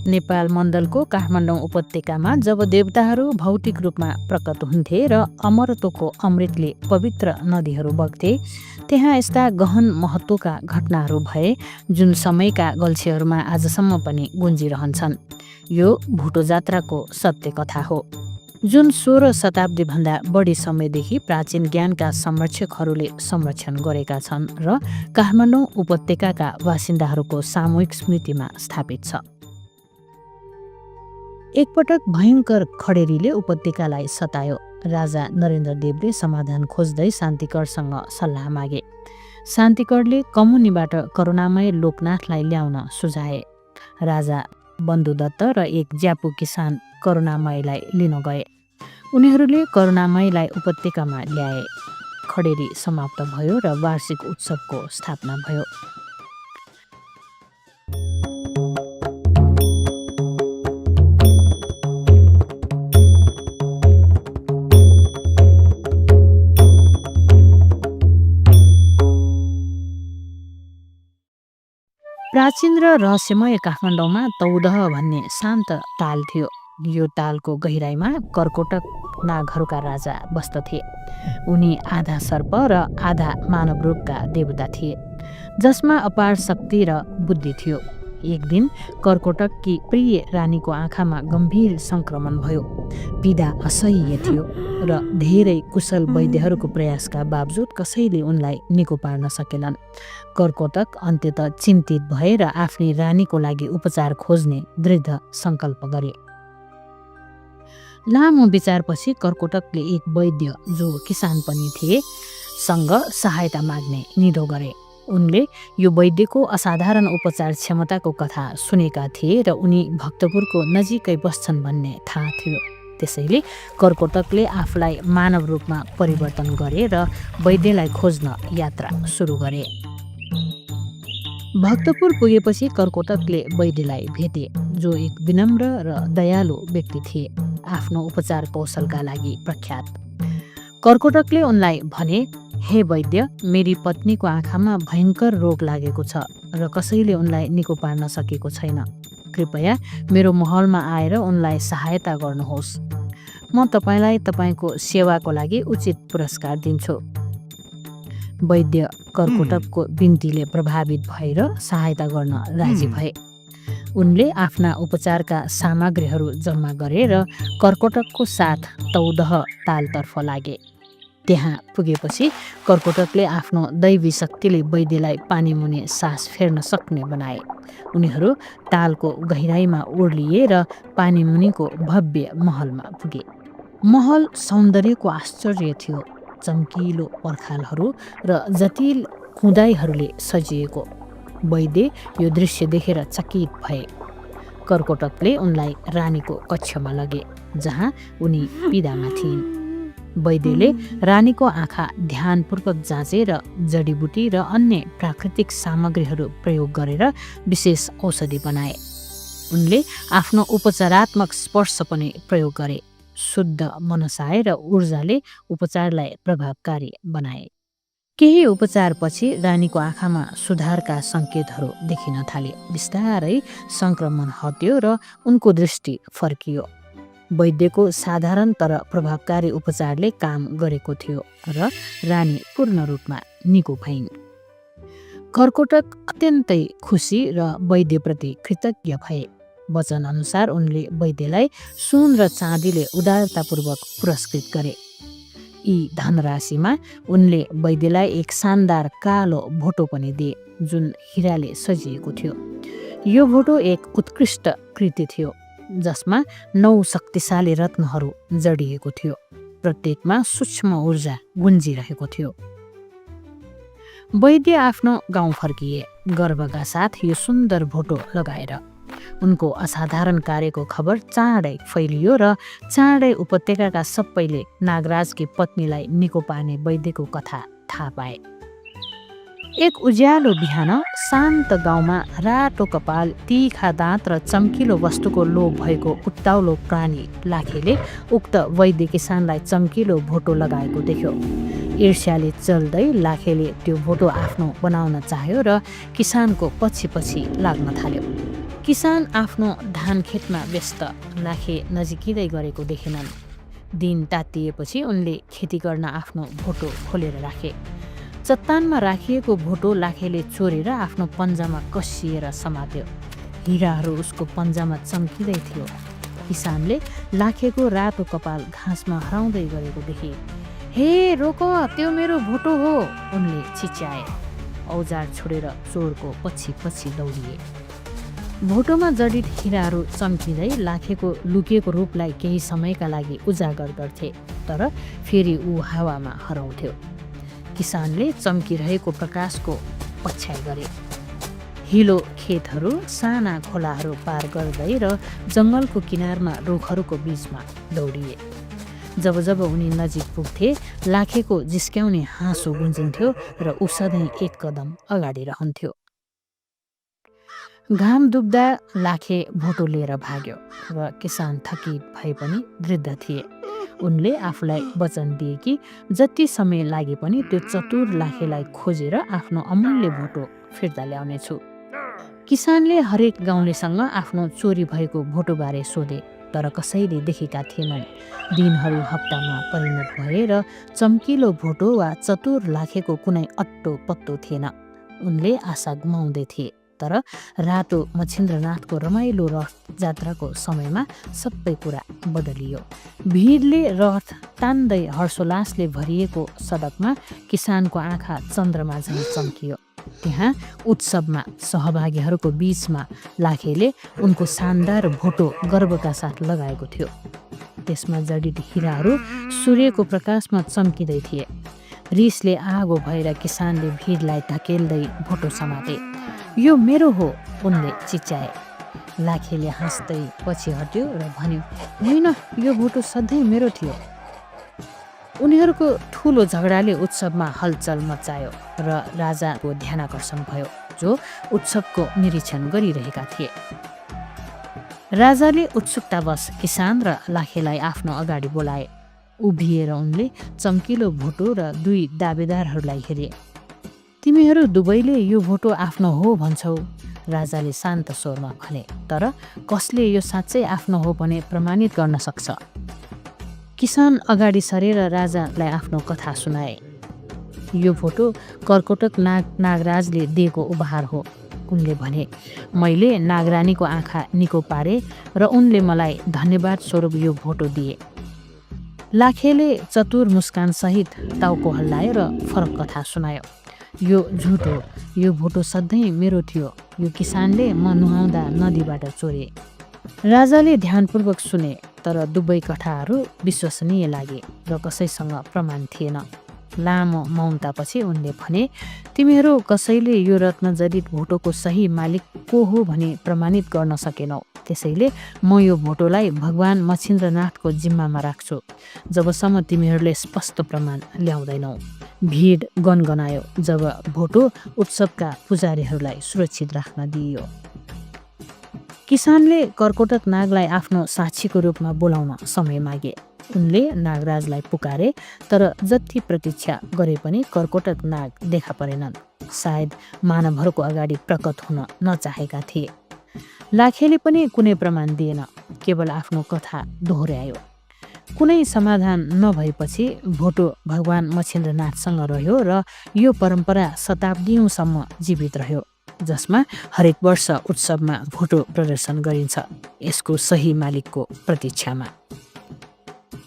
नेपाल मण्डलको काठमाडौँ उपत्यकामा जब देवताहरू भौतिक रूपमा प्रकट हुन्थे र अमरत्वको अमृतले पवित्र नदीहरू बग्थे, त्यहाँ यस्ता गहन महत्त्वका घटनाहरू भए जुन समयका गल्छीहरूमा आजसम्म पनि गुन्जिरहन्छन्। यो भुटो जात्राको सत्य कथा हो, जुन 16 शताब्दीभन्दा बढी समयदेखि प्राचीन ज्ञानका संरक्षकहरूले संरक्षण गरेका छन् र काठमाडौँ उपत्यकाका बासिन्दाहरूको सामूहिक स्मृतिमा स्थापित छ। एकपटक भयङ्कर खडेरीले उपत्यकालाई सतायो। राजा नरेन्द्रदेवले समाधान खोज्दै शान्तिकरसँग सल्लाह मागे। शान्तिकरले कमुनीबाट करुणामय लोकनाथलाई ल्याउन सुझाए। राजा बन्धुदत्त र एक ज्यापु किसान करुणामयलाई लिन गए। उनीहरूले करुणामयलाई उपत्यकामा ल्याए। खडेरी समाप्त भयो र वार्षिक उत्सवको स्थापना भयो। प्राचीन र रहस्यमय काठमाडौँमा तौदह भन्ने शान्त ताल थियो। यो तालको गहिराईमा कर्कोटक नागहरूका राजा बस्दथे। उनी आधा सर्प र आधा मानव रूपका देवता थिए, जसमा अपार शक्ति र बुद्धि थियो। एक दिन कर्कोटककी प्रिय रानीको आँखामा गम्भीर सङ्क्रमण भयो। पीडा असह्य थियो र धेरै कुशल वैद्यहरूको प्रयासका बावजुद कसैले उनलाई निको पार्न सकेनन्। कर्कोटक अन्ततः चिन्तित भएर आफ्नी रानीको लागि उपचार खोज्ने दृढ सङ्कल्प गरे। लामो विचारपछि कर्कोटकले एक वैद्य, जो किसान पनि थिए, सँग सहायता माग्ने निधो गरे। उनले यो वैद्यको असाधारण उपचार क्षमताको कथा सुनेका थिए र उनी भक्तपुरको नजिकै बस्छन् भन्ने थाहा थियो। त्यसैले कर्कोटकले आफूलाई मानव रूपमा परिवर्तन गरे र वैद्यलाई खोज्न यात्रा सुरु गरे। भक्तपुर पुगेपछि कर्कोटकले वैद्यलाई भेटे, जो एक विनम्र र दयालु व्यक्ति थिए, आफ्नो उपचार कौशलका लागि प्रख्यात। कर्कोटकले उनलाई भने, हे वैद्य, मेरी पत्नीको आँखामा भयङ्कर रोग लागेको छ र कसैले उनलाई निको पार्न सकेको छैन। कृपया मेरो महलमा आएर उनलाई सहायता गर्नुहोस्। म तपाईँलाई तपाईँको सेवाको लागि उचित पुरस्कार दिन्छु। वैद्य कर्कोटकको बिन्तीले प्रभावित भएर सहायता गर्न राजी भए। उनले आफ्ना उपचारका सामग्रीहरू जम्मा गरे र कर्कोटकको साथ तौदह तालतर्फ लागे। त्यहाँ पुगेपछि कर्कोटकले आफ्नो दैवी शक्तिले वैद्यलाई पानीमुनि सास फेर्न सक्ने बनाए। उनीहरू तालको गहिराईमा ओर्लिए र पानीमुनिको भव्य महलमा पुगे। महल सौन्दर्यको आश्चर्य थियो, चम्किलो पर्खालहरू र जटिल खुदाईहरूले सजिएको। वैद्य यो दृश्य देखेर चकित भए। कर्कोटकले उनलाई रानीको कक्षमा लगे, जहाँ उनी पीडामा थिइन्। वैद्यले रानीको आँखा ध्यानपूर्वक जाँचे र जडीबुटी र अन्य प्राकृतिक सामग्रीहरू प्रयोग गरेर विशेष औषधि बनाए। उनले आफ्नो उपचारात्मक स्पर्श पनि प्रयोग गरे। शुद्ध मनसाय र ऊर्जाले उपचारलाई प्रभावकारी बनाए। केही उपचारपछि रानीको आँखामा सुधारका सङ्केतहरू देखिन थाले। बिस्तारै सङ्क्रमण हट्यो र उनको दृष्टि फर्कियो। वैद्यको साधारण तर प्रभावकारी उपचारले काम गरेको थियो र रानी पूर्ण रूपमा निको भइन्। कर्कोटक अत्यन्तै खुसी र वैद्यप्रति कृतज्ञ भए। वचन अनुसार उनले वैद्यलाई सुन र चाँदीले उदारतापूर्वक पुरस्कृत गरे। यी धनराशिमा उनले वैद्यलाई एक शानदार कालो भोटो पनि दिए, जुन हिराले सजिएको थियो। यो भोटो एक उत्कृष्ट कृति थियो, जसमा 9 शक्तिशाली रत्नहरू जडिएको थियो। प्रत्येकमा सूक्ष्म ऊर्जा गुन्जिरहेको थियो। वैद्य आफ्नो गाउँ फर्किए, गर्वका साथ यो सुन्दर भोटो लगाएर। उनको असाधारण कार्यको खबर चाँडै फैलियो र चाँडै उपत्यकाका सबैले नागराजकी पत्नीलाई निको पार्ने वैद्यको कथा थाहा पाए। एक उज्यालो बिहान शान्त गाउँमा रातो कपाल, तीखा दाँत र चम्किलो वस्तुको लोभ भएको उत्ताउलो प्राणी लाखेले उक्त वैद्य किसानलाई चम्किलो भोटो लगाएको देख्यो। ईर्ष्याले चल्दै लाखेले त्यो भोटो आफ्नो बनाउन चाह्यो र किसानको पछि पछि लाग्न थाल्यो। किसान आफ्नो धान खेतमा व्यस्त, लाखे नजिकिँदै गरेको देखेनन्। दिन तातिएपछि उनले खेती गर्न आफ्नो भोटो खोलेर राखे। चट्टानमा राखिएको भोटो लाखेले चोरेर आफ्नो पन्जामा कसिएर समात्यो। हिराहरू उसको पन्जामा चम्किँदै थियो। किसानले लाखेको रातो कपाल घाँसमा हराउँदै गरेको देखे। हे रोक, त्यो मेरो भोटो हो, उनले चिच्याए। औजार छोडेर चोरको पछि पछि दौडिए। भोटोमा जडित हिराहरू चम्किँदै लाखेको लुकिएको रूपलाई केही समयका लागि उजागर गर्थे, तर फेरि ऊ हावामा हराउँथ्यो। किसानले चम्किरहेको प्रकाशको पछ्याइ गरे। हिलो खेतहरू, साना खोलाहरू पार गर्दै र जङ्गलको किनारमा रुखहरूको बीचमा दौडिए। जब जब उनी नजिक पुग्थे, लाखेको जिस्क्याउने हाँसो गुन्जिन्थ्यो र ऊ सधैँ एक कदम अगाडि रहन्थ्यो। घाम डुब्दा लाखे भोटो लिएर भाग्यो र किसान थकित भए पनि वृद्ध थिए। उनले आफूलाई वचन दिए कि जति समय लागे पनि त्यो चतुर लाखेलाई खोजेर आफ्नो अमूल्य भोटो फिर्ता ल्याउनेछु। किसानले हरेक गाउँलेसँग आफ्नो चोरी भएको भोटोबारे सोधे, तर कसैले देखेका थिएनन्। दिनहरू हप्तामा परिणत भए र चम्किलो भोटो वा चतुर लाखेको कुनै अट्टो पत्तो थिएन। उनले आशा गुमाउँदै थिए। तर रातो मच्छिन्द्रनाथको रमाइलो रथ जात्राको समयमा सबै कुरा बदलियो। भिडले रथ तान्दै हर्षोल्लासले भरिएको सडकमा किसानको आँखा चन्द्रमा झैँ चम्कियो। त्यहाँ उत्सवमा सहभागीहरूको बीचमा लाखेले उनको शानदार भोटो गर्वका साथ लगाएको थियो। त्यसमा जडित हिराहरू सूर्यको प्रकाशमा चम्किँदै थिए। रिसले आगो भएर किसानले भिडलाई धकेल्दै भोटो समाते। यो मेरो हो, उनले चिच्याए। लाखेले हाँस्दै पछि हट्यो र भन्यो, होइन, यो भोटो सधैँ मेरो थियो। उनीहरूको ठुलो झगडाले उत्सवमा हलचल मचायो र राजाको ध्यानाकर्षण भयो, जो उत्सवको निरीक्षण गरिरहेका थिए। राजाले उत्सुकतावश किसान र लाखेलाई आफ्नो अगाडि बोलाए। उभिएर उनले चम्किलो भोटो र दुई दावेदारहरूलाई हेरे। तिमीहरू दुवैले यो भोटो आफ्नो हो भन्छौ, राजाले शान्त स्वरमा भने, तर कसले यो साँच्चै आफ्नो हो भने प्रमाणित गर्न सक्छ? किसान अगाडि सरेर राजालाई आफ्नो कथा सुनाए। यो भोटो कर्कोटक नागराजले दिएको उपहार हो, उनले भने। मैले नागरानीको आँखा निको पारे र उनले मलाई धन्यवाद स्वरूप यो भोटो दिए। लाखेले चतुर मुस्कान सहित टाउको हल्लायो र फरक कथा सुनायो। यो झुट हो, यो भोटो सधैँ मेरो थियो। यो किसानले म नुहाउँदा नदीबाट चोरे। राजाले ध्यानपूर्वक सुने, तर दुवै कथाहरू विश्वसनीय लागे र कसैसँग प्रमाण थिएन। लामो मौनतापछि उनले भने, तिमीहरू कसैले यो रत्नजडित भोटोको सही मालिक को हो भनी प्रमाणित गर्न सकेनौ। त्यसैले म यो भोटोलाई भगवान मच्छिन्द्रनाथको जिम्मामा राख्छु, जबसम्म तिमीहरूले स्पष्ट प्रमाण ल्याउँदैनौ। भिड गनगनायो जब भोटो उत्सवका पुजारीहरूलाई सुरक्षित राख्न दिइयो। किसानले कर्कोटक नागलाई आफ्नो साक्षीको रूपमा बोलाउन समय मागे। उनले नागराजलाई पुकारे, तर जति प्रतीक्षा गरे पनि कर्कोटक नाग देखा परेनन्। सायद मानवहरूको अगाडि प्रकट हुन नचाहेका थिए। लाखेले पनि कुनै प्रमाण दिएन, केवल आफ्नो कथा दोहोर्यायो। कुनै समाधान नभएपछि भोटो भगवान मच्छिन्द्रनाथसँग रह्यो र यो परम्परा शताब्दीौँसम्म जीवित रह्यो, जसमा हरेक वर्ष उत्सवमा भोटो प्रदर्शन गरिन्छ, यसको सही मालिकको प्रतीक्षामा।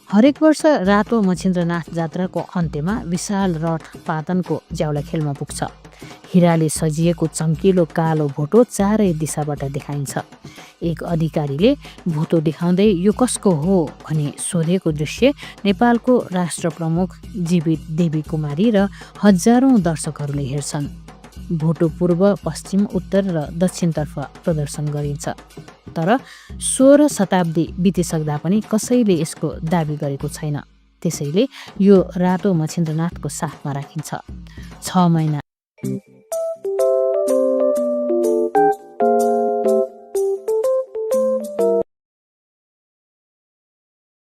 हरेक वर्ष रातो मच्छिन्द्रनाथ जात्राको अन्त्यमा विशाल रथ पातनको ज्याउला खेलमा पुग्छ। हिराले सजिएको चम्किलो कालो भोटो चारै दिशाबाट देखाइन्छ। एक अधिकारीले भोटो देखाउँदै यो कसको हो भनी सोधेको दृश्य नेपालको राष्ट्र प्रमुख, जीवित देवी कुमारी र हजारौं दर्शकहरूले हेर्छन्। भोटो पूर्व, पश्चिम, उत्तर र दक्षिणतर्फ प्रदर्शन गरिन्छ, तर 16 शताब्दी बितिसक्दा पनि कसैले यसको दाबी गरेको छैन। त्यसैले यो रातो मच्छिन्द्रनाथको साथमा राखिन्छ। 6 महिना